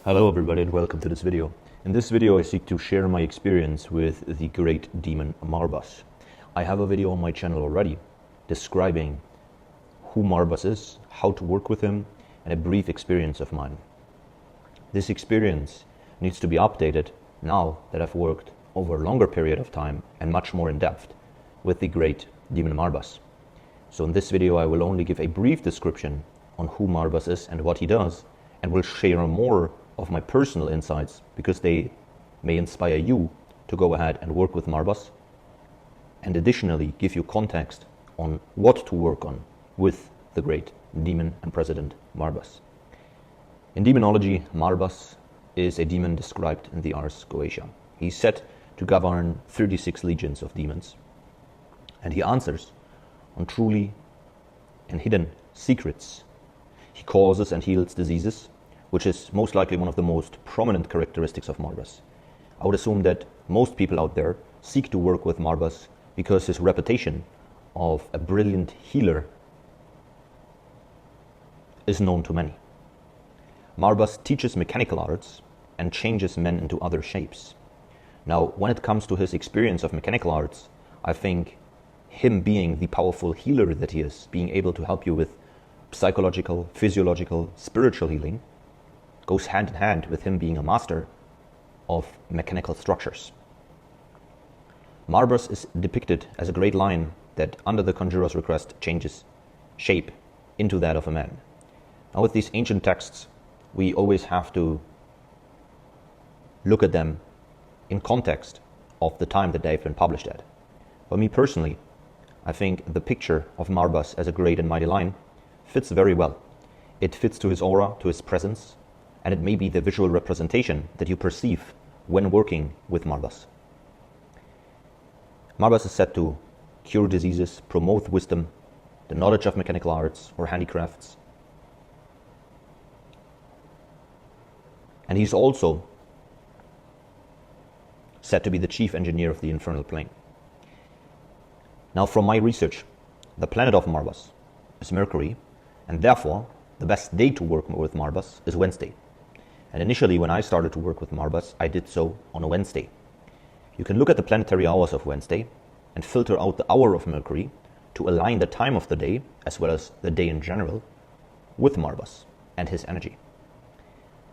Hello everybody and welcome to this video. In this video I seek to share my experience with the great demon Marbas. I have a video on my channel already describing who Marbas is, how to work with him, and a brief experience of mine. This experience needs to be updated now that I've worked over a longer period of time and much more in depth with the great demon Marbas. So in this video I will only give a brief description on who Marbas is and what he does, and will share more of my personal insights because they may inspire you to go ahead and work with Marbas, and additionally give you context on what to work on with the great demon and president Marbas. In demonology, Marbas is a demon described in the Ars Goetia. He's said to govern 36 legions of demons, and he answers on truly and hidden secrets. He causes and heals diseases, which is most likely one of the most prominent characteristics of Marbas. I would assume that most people out there seek to work with Marbas because his reputation of a brilliant healer is known to many. Marbas teaches mechanical arts and changes men into other shapes. Now, when it comes to his experience of mechanical arts, I think him being the powerful healer that he is, being able to help you with psychological, physiological, spiritual healing, goes hand in hand with him being a master of mechanical structures. Marbas is depicted as a great lion that, under the conjurer's request, changes shape into that of a man. Now, with these ancient texts, we always have to look at them in context of the time that they've been published at. For me personally, I think the picture of Marbas as a great and mighty lion fits very well. It fits to his aura, to his presence, and it may be the visual representation that you perceive when working with Marbas. Marbas is said to cure diseases, promote wisdom, the knowledge of mechanical arts or handicrafts. And he's also said to be the chief engineer of the infernal plane. Now, from my research, the planet of Marbas is Mercury, and therefore the best day to work with Marbas is Wednesday. And initially, when I started to work with Marbas, I did so on a Wednesday. You can look at the planetary hours of Wednesday and filter out the hour of Mercury to align the time of the day, as well as the day in general, with Marbas and his energy.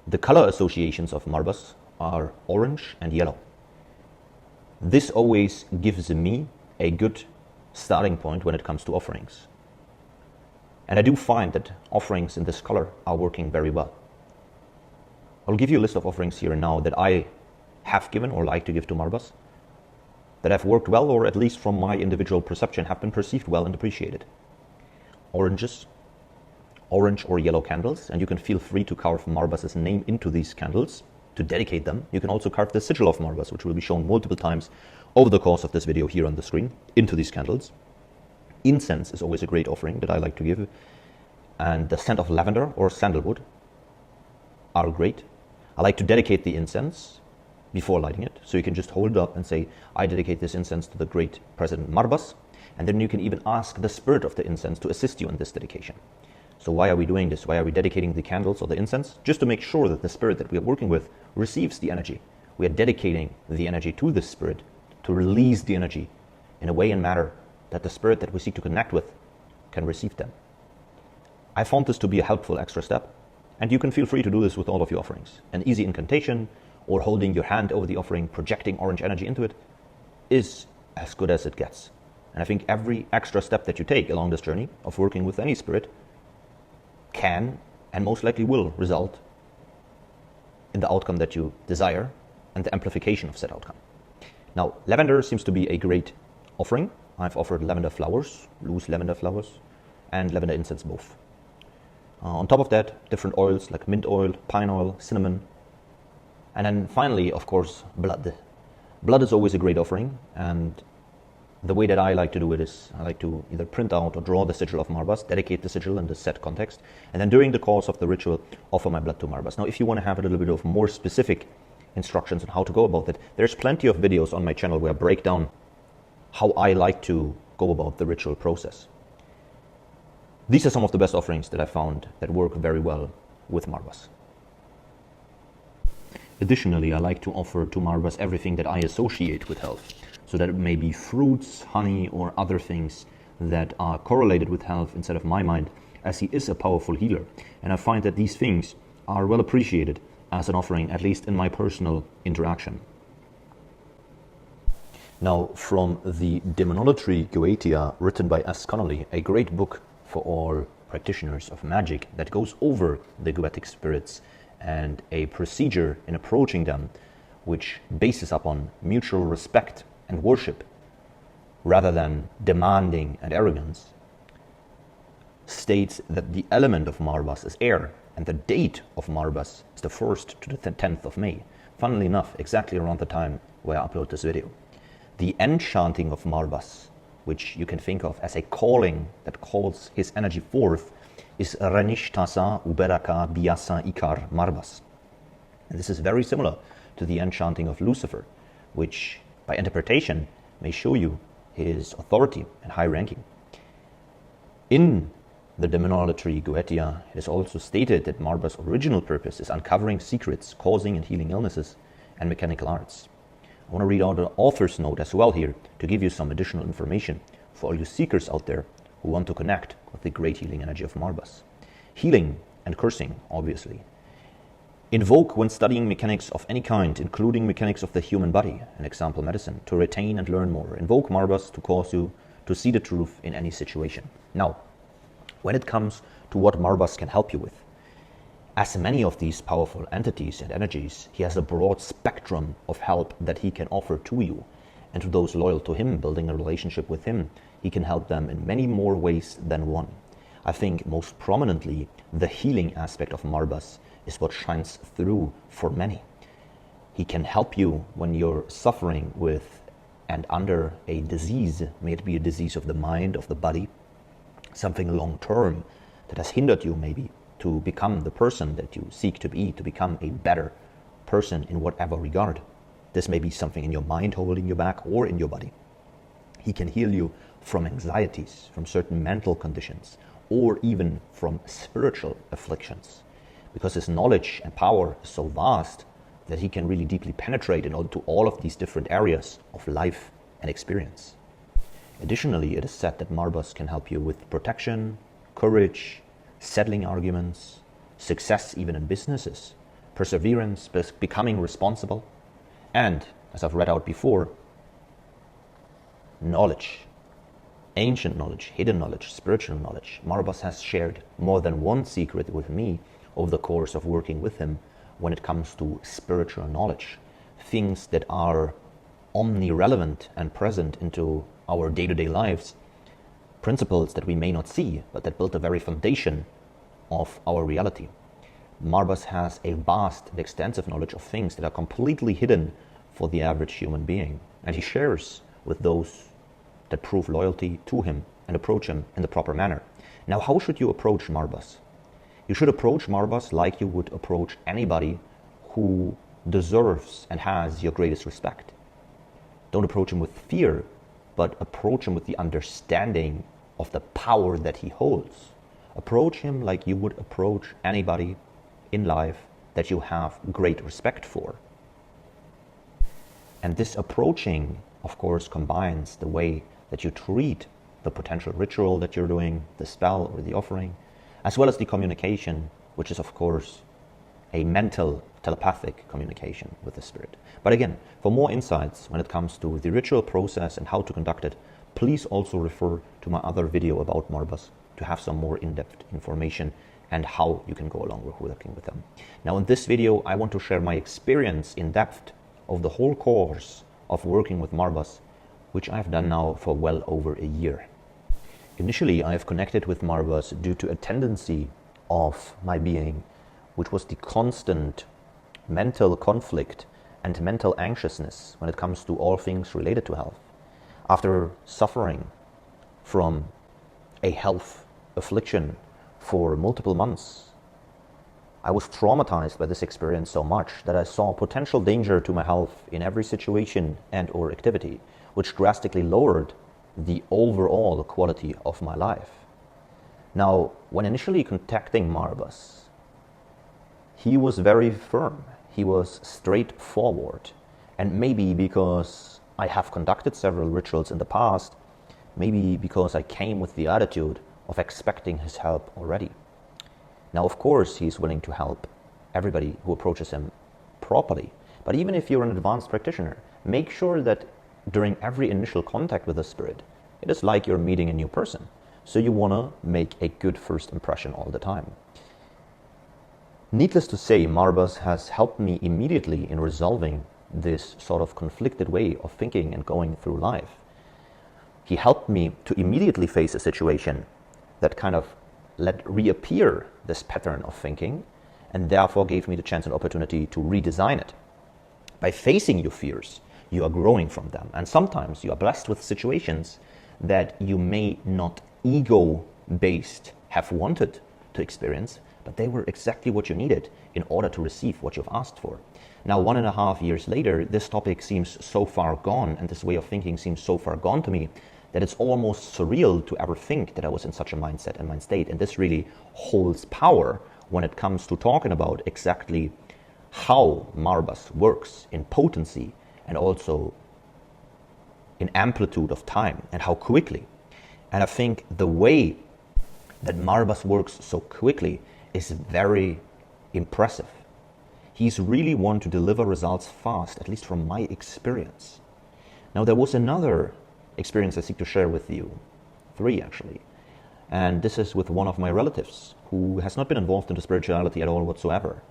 The color associations of Marbas are orange and yellow. This always gives me a good starting point when it comes to offerings. And I do find that offerings in this color are working very well. I'll give you a list of offerings here and now that I have given or like to give to Marbas, that have worked well, or at least from my individual perception have been perceived well and appreciated. Oranges, orange or yellow candles, and you can feel free to carve Marbas' name into these candles to dedicate them. You can also carve the sigil of Marbas, which will be shown multiple times over the course of this video here on the screen, into these candles. Incense is always a great offering that I like to give, and the scent of lavender or sandalwood are great. I like to dedicate the incense before lighting it, so you can just hold it up and say, I dedicate this incense to the great President Marbas, and then you can even ask the spirit of the incense to assist you in this dedication. So why are we doing this? Why are we dedicating the candles or the incense? Just to make sure that the spirit that we are working with receives the energy. We are dedicating the energy to this spirit to release the energy in a way and manner that the spirit that we seek to connect with can receive them. I found this to be a helpful extra step, and you can feel free to do this with all of your offerings. An easy incantation or holding your hand over the offering, projecting orange energy into it, is as good as it gets. And I think every extra step that you take along this journey of working with any spirit can and most likely will result in the outcome that you desire and the amplification of said outcome. Now, lavender seems to be a great offering. I've offered lavender flowers, loose lavender flowers, and lavender incense both. On top of that, different oils like mint oil, pine oil, cinnamon, and then finally, of course, blood. Blood is always a great offering, and the way that I like to do it is I like to either print out or draw the sigil of Marbas, dedicate the sigil in the set context, and then during the course of the ritual, offer my blood to Marbas. Now, if you want to have a little bit of more specific instructions on how to go about it, there's plenty of videos on my channel where I break down how I like to go about the ritual process. These are some of the best offerings that I found that work very well with Marbas. Additionally, I like to offer to Marbas everything that I associate with health. So that it may be fruits, honey, or other things that are correlated with health inside of my mind, as he is a powerful healer. And I find that these things are well appreciated as an offering, at least in my personal interaction. Now, from the Demonology Goetia, written by S. Connolly, a great book for all practitioners of magic that goes over the Goetic spirits and a procedure in approaching them which bases upon mutual respect and worship rather than demanding and arrogance, states that the element of Marbas is air and the date of Marbas is the 1st to the 10th of May. Funnily enough, exactly around the time where I upload this video. The enchanting of Marbas, which you can think of as a calling that calls his energy forth, is RENICH, TASA, UBERACA, BIASA, ICAR, Marbas. And this is very similar to the enchanting of Lucifer, which by interpretation may show you his authority and high ranking. In the Demonology Goetia, it is also stated that Marbas' original purpose is uncovering secrets, causing and healing illnesses, and mechanical arts. I want to read out an author's note as well here to give you some additional information for all you seekers out there who want to connect with the great healing energy of Marbas. Healing and cursing, obviously. Invoke when studying mechanics of any kind, including mechanics of the human body, an example medicine, to retain and learn more. Invoke Marbas to cause you to see the truth in any situation. Now, when it comes to what Marbas can help you with, as many of these powerful entities and energies, he has a broad spectrum of help that he can offer to you. And to those loyal to him, building a relationship with him, he can help them in many more ways than one. I think most prominently, the healing aspect of Marbas is what shines through for many. He can help you when you're suffering with and under a disease, may it be a disease of the mind, of the body, something long-term that has hindered you maybe to become the person that you seek to be, to become a better person in whatever regard. This may be something in your mind holding you back or in your body. He can heal you from anxieties, from certain mental conditions, or even from spiritual afflictions, because his knowledge and power is so vast that he can really deeply penetrate into all of these different areas of life and experience. Additionally, it is said that Marbas can help you with protection, courage, settling arguments, success even in businesses, perseverance, becoming responsible, and, as I've read out before, knowledge, ancient knowledge, hidden knowledge, spiritual knowledge. Marbas has shared more than one secret with me over the course of working with him when it comes to spiritual knowledge, things that are omni-relevant and present into our day-to-day lives, principles that we may not see, but that build the very foundation of our reality. Marbas has a vast and extensive knowledge of things that are completely hidden for the average human being, and he shares with those that prove loyalty to him and approach him in the proper manner. Now, how should you approach Marbas? You should approach Marbas like you would approach anybody who deserves and has your greatest respect. Don't approach him with fear, but approach him with the understanding of the power that he holds. Approach him like you would approach anybody in life that you have great respect for. And this approaching, of course, combines the way that you treat the potential ritual that you're doing, the spell or the offering, as well as the communication, which is, of course, a mental, telepathic communication with the spirit. But again, for more insights when it comes to the ritual process and how to conduct it, please also refer to my other video about Marbas to have some more in-depth information and how you can go along with working with them. Now, in this video, I want to share my experience in depth of the whole course of working with Marbas, which I've done now for well over a year. Initially, I have connected with Marbas due to a tendency of my being, which was the constant mental conflict and mental anxiousness when it comes to all things related to health. After suffering from a health affliction for multiple months, I was traumatized by this experience so much that I saw potential danger to my health in every situation and or activity, which drastically lowered the overall quality of my life. Now, when initially contacting Marbas, he was very firm. he was straightforward. And maybe because I have conducted several rituals in the past, maybe because I came with the attitude of expecting his help already. Now, of course, he's willing to help everybody who approaches him properly. But even if you're an advanced practitioner, make sure that during every initial contact with a spirit, it is like you're meeting a new person. So you want to make a good first impression all the time. Needless to say, Marbas has helped me immediately in resolving this sort of conflicted way of thinking and going through life. He helped me to immediately face a situation that kind of let reappear this pattern of thinking, and therefore gave me the chance and opportunity to redesign it. By facing your fears, you are growing from them. And sometimes you are blessed with situations that you may not ego-based have wanted to experience, but they were exactly what you needed in order to receive what you've asked for. Now, 1.5 years later, this topic seems so far gone, and this way of thinking seems so far gone to me, that it's almost surreal to ever think that I was in such a mindset and mind state. And this really holds power when it comes to talking about exactly how Marbas works in potency and also in amplitude of time and how quickly. And I think the way that Marbas works so quickly is very impressive. He's really one to deliver results fast, at least from my experience. Now, there was another experience I seek to share with you, 3 actually, and this is with one of my relatives who has not been involved into spirituality at all whatsoever,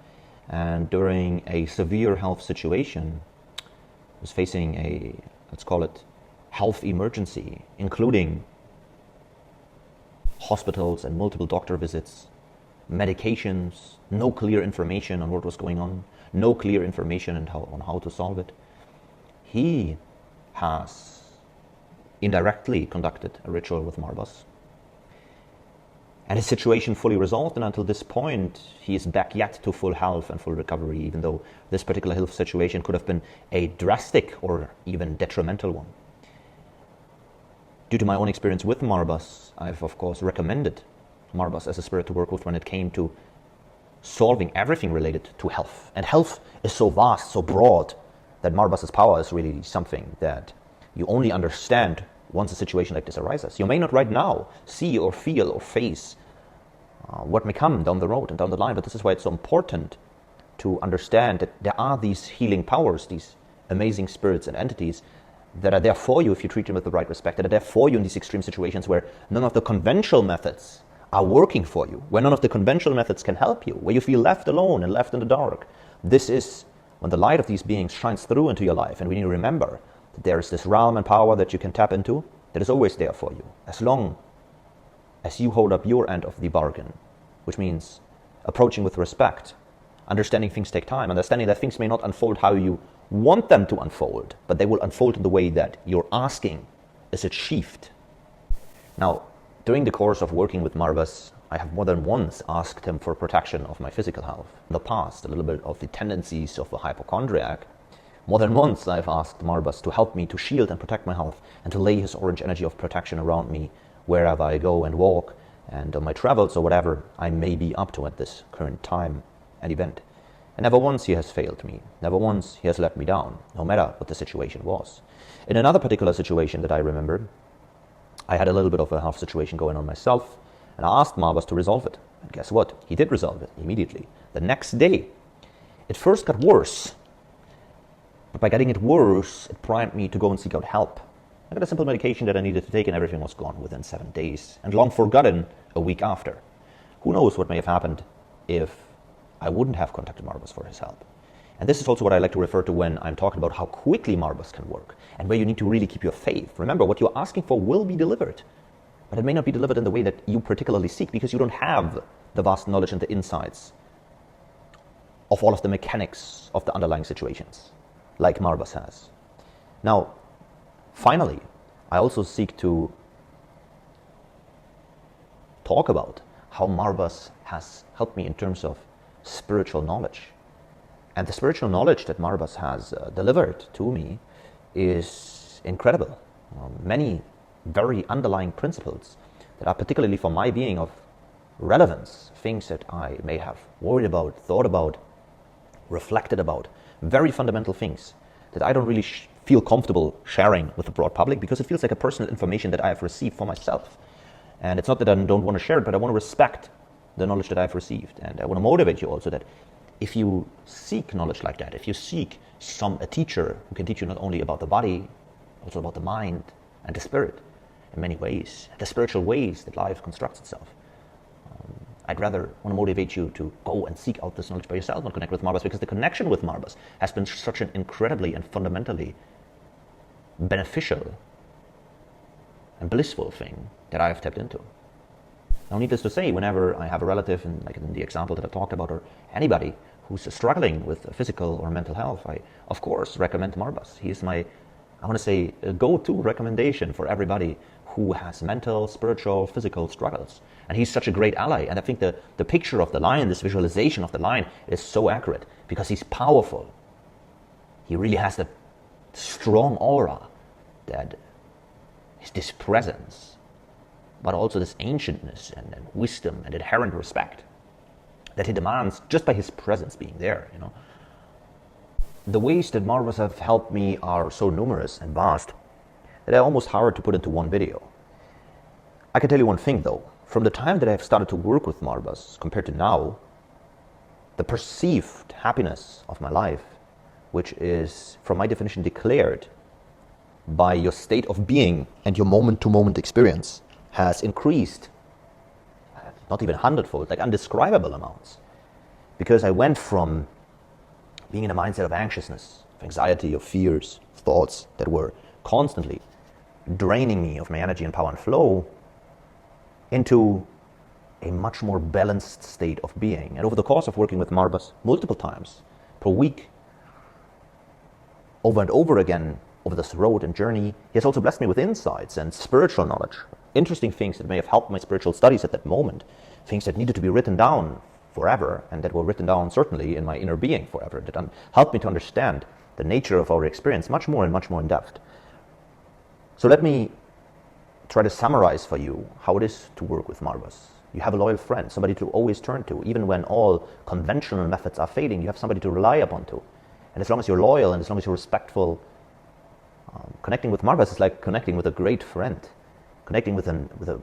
and during a severe health situation was facing a, let's call it, health emergency, including hospitals and multiple doctor visits, medications, no clear information on what was going on, no clear information on how to solve it. He has indirectly conducted a ritual with Marbas, and his situation fully resolved, and until this point he is back yet to full health and full recovery, even though this particular health situation could have been a drastic or even detrimental one. Due to my own experience with Marbas, I've of course recommended Marbas as a spirit to work with when it came to solving everything related to health. And health is so vast, so broad, that Marbas' power is really something that you only understand once a situation like this arises. You may not right now see or feel or face what may come down the road and down the line, but this is why it's so important to understand that there are these healing powers, these amazing spirits and entities that are there for you if you treat them with the right respect, that are there for you in these extreme situations where none of the conventional methods are working for you, where none of the conventional methods can help you, where you feel left alone and left in the dark. This is when the light of these beings shines through into your life, and we need to remember that there is this realm and power that you can tap into that is always there for you, as long as you hold up your end of the bargain, which means approaching with respect, understanding things take time, understanding that things may not unfold how you want them to unfold, but they will unfold in the way that you're asking is achieved. Now, during the course of working with Marbas, I have more than once asked him for protection of my physical health. In the past, a little bit of the tendencies of a hypochondriac. More than once I've asked Marbas to help me to shield and protect my health and to lay his orange energy of protection around me wherever I go and walk and on my travels or whatever I may be up to at this current time and event. And never once he has failed me. Never once he has let me down, no matter what the situation was. In another particular situation that I remember, I had a little bit of a health situation going on myself, and I asked Marbas to resolve it. And guess what? He did resolve it immediately. The next day, it first got worse. But by getting it worse, it primed me to go and seek out help. I got a simple medication that I needed to take, and everything was gone within 7 days, and long forgotten a week after. Who knows what may have happened if I wouldn't have contacted Marbas for his help. And this is also what I like to refer to when I'm talking about how quickly Marbas can work, and where you need to really keep your faith. Remember, what you're asking for will be delivered, but it may not be delivered in the way that you particularly seek, because you don't have the vast knowledge and the insights of all of the mechanics of the underlying situations, like Marbas has. Now, finally, I also seek to talk about how Marbas has helped me in terms of spiritual knowledge. And the spiritual knowledge that Marbas has delivered to me is incredible. Many very underlying principles that are particularly for my being of relevance, things that I may have worried about, thought about, reflected about very fundamental things that I don't really feel comfortable sharing with the broad public, because it feels like a personal information that I have received for myself. And it's not that I don't want to share it, but I want to respect the knowledge that I've received. And I want to motivate you also that if you seek knowledge like that, if you seek a teacher who can teach you not only about the body, also about the mind and the spirit in many ways, the spiritual ways that life constructs itself, I'd rather want to motivate you to go and seek out this knowledge by yourself and connect with Marbas, because the connection with Marbas has been such an incredibly and fundamentally beneficial and blissful thing that I have tapped into. Now, needless to say, whenever I have a relative, like in the example that I talked about, or anybody who's struggling with physical or mental health, I, of course, recommend Marbas. He is my, I want to say, go-to recommendation for everybody who has mental, spiritual, physical struggles. And he's such a great ally. And I think the picture of the lion, this visualization of the lion, is so accurate because he's powerful. He really has the strong aura that is this presence, but also this ancientness and wisdom and inherent respect that he demands just by his presence being there, you know. The ways that Marbas have helped me are so numerous and vast that they're almost hard to put into one video. I can tell you one thing though, from the time that I've started to work with Marbas compared to now, the perceived happiness of my life, which is, from my definition, declared by your state of being and your moment-to-moment experience, has increased, not even 100-fold, like undescribable amounts. Because I went from being in a mindset of anxiousness, of anxiety, of fears, thoughts that were constantly draining me of my energy and power and flow, into a much more balanced state of being. And over the course of working with Marbas multiple times per week, over and over again, over this road and journey, he has also blessed me with insights and spiritual knowledge, interesting things that may have helped my spiritual studies at that moment, things that needed to be written down forever, and that were written down certainly in my inner being forever, that helped me to understand the nature of our experience much more in depth. So let me try to summarize for you how it is to work with Marbas. You have a loyal friend, somebody to always turn to. Even when all conventional methods are fading, you have somebody to rely upon to. And as long as you're loyal and as long as you're respectful, connecting with Marbas is like connecting with a great friend, connecting with a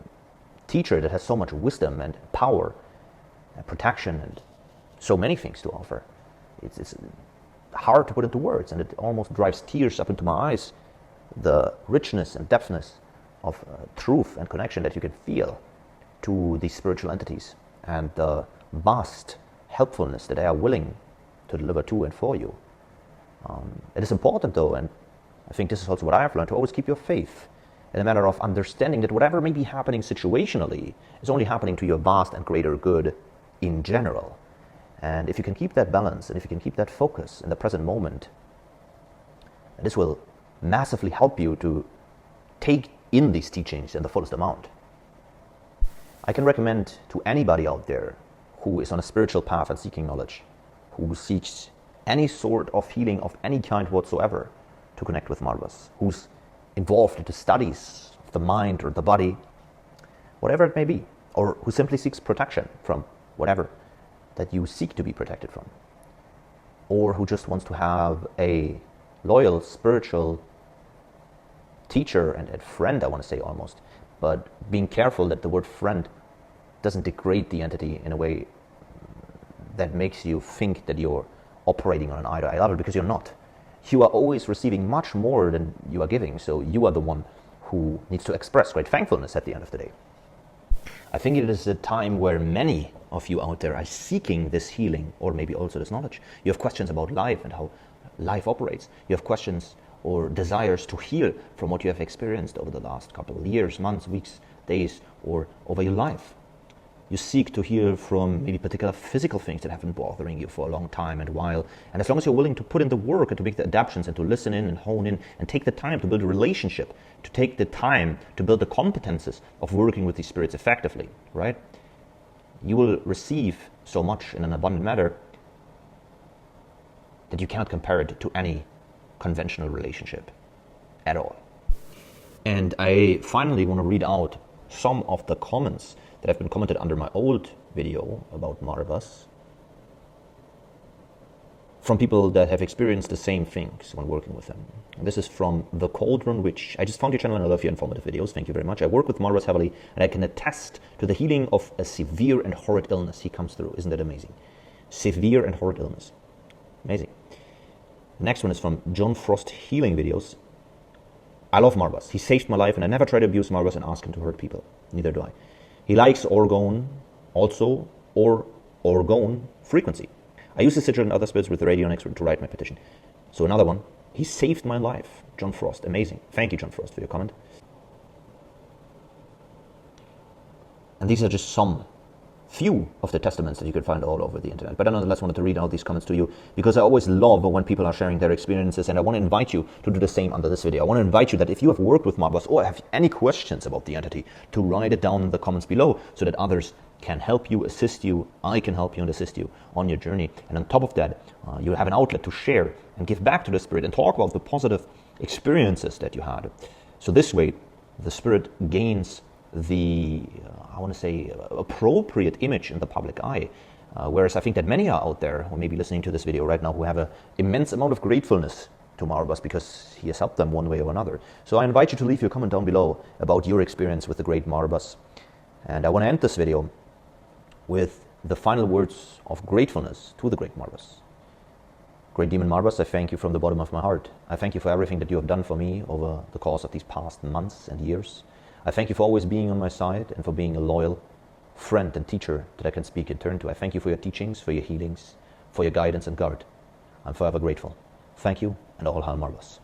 teacher that has so much wisdom and power and protection and so many things to offer. It's hard to put into words, and it almost drives tears up into my eyes, the richness and depthness of truth and connection that you can feel to these spiritual entities, and the vast helpfulness that they are willing to deliver to and for you. It is important though, and I think this is also what I have learned, to always keep your faith in a matter of understanding that whatever may be happening situationally is only happening to your vast and greater good in general. And if you can keep that balance, and if you can keep that focus in the present moment, this will massively help you to take in these teachings in the fullest amount. I can recommend to anybody out there who is on a spiritual path and seeking knowledge, who seeks any sort of healing of any kind whatsoever, to connect with Marbas, who's involved into studies of the mind or the body, whatever it may be, or who simply seeks protection from whatever that you seek to be protected from, or who just wants to have a loyal spiritual teacher and friend, I want to say almost, but being careful that the word friend doesn't degrade the entity in a way that makes you think that you're operating on an eye level, because you're not. You are always receiving much more than you are giving, so you are the one who needs to express great thankfulness at the end of the day. I think it is a time where many of you out there are seeking this healing, or maybe also this knowledge. You have questions about life and how life operates. You have questions or desires to heal from what you have experienced over the last couple of years, months, weeks, days, or over your life. You seek to heal from maybe particular physical things that have been bothering you for a long time and while. And as long as you're willing to put in the work and to make the adaptations and to listen in and hone in and take the time to build a relationship, to take the time to build the competences of working with these spirits effectively, right? You will receive so much in an abundant manner that you cannot compare it to any conventional relationship at all. And I finally want to read out some of the comments that have been commented under my old video about Marbas. from people that have experienced the same things when working with them. And this is from The Cauldron Witch. I just found your channel and I love your informative videos. Thank you very much. I work with Marbas heavily and I can attest to the healing of a severe and horrid illness he comes through. Isn't that amazing? Severe and horrid illness. Amazing. The next one is from John Frost Healing Videos. I love Marbas. He saved my life and I never try to abuse Marbas and ask him to hurt people. Neither do I. He likes orgone also, or orgone frequency. I use the sigil and other spirits with the radionics to write my petition. So another one. He saved my life. John Frost. Amazing. Thank you, John Frost, for your comment. And these are just some few of the testaments that you can find all over the internet. But I nonetheless wanted to read out these comments to you because I always love when people are sharing their experiences, and I want to invite you to do the same under this video. I want to invite you that if you have worked with Marbas or have any questions about the entity, to write it down in the comments below so that others can help you, assist you, I can help you and assist you on your journey. And on top of that, you have an outlet to share and give back to the Spirit and talk about the positive experiences that you had. So this way, the Spirit gains the, I want to say, appropriate image in the public eye. Whereas I think that many are out there who may be listening to this video right now who have an immense amount of gratefulness to Marbas because he has helped them one way or another. So I invite you to leave your comment down below about your experience with the great Marbas. And I want to end this video with the final words of gratefulness to the great Marbas. Great Demon Marbas, I thank you from the bottom of my heart. I thank you for everything that you have done for me over the course of these past months and years. I thank you for always being on my side and for being a loyal friend and teacher that I can speak and turn to. I thank you for your teachings, for your healings, for your guidance and guard. I'm forever grateful. Thank you, and all hail Marbas.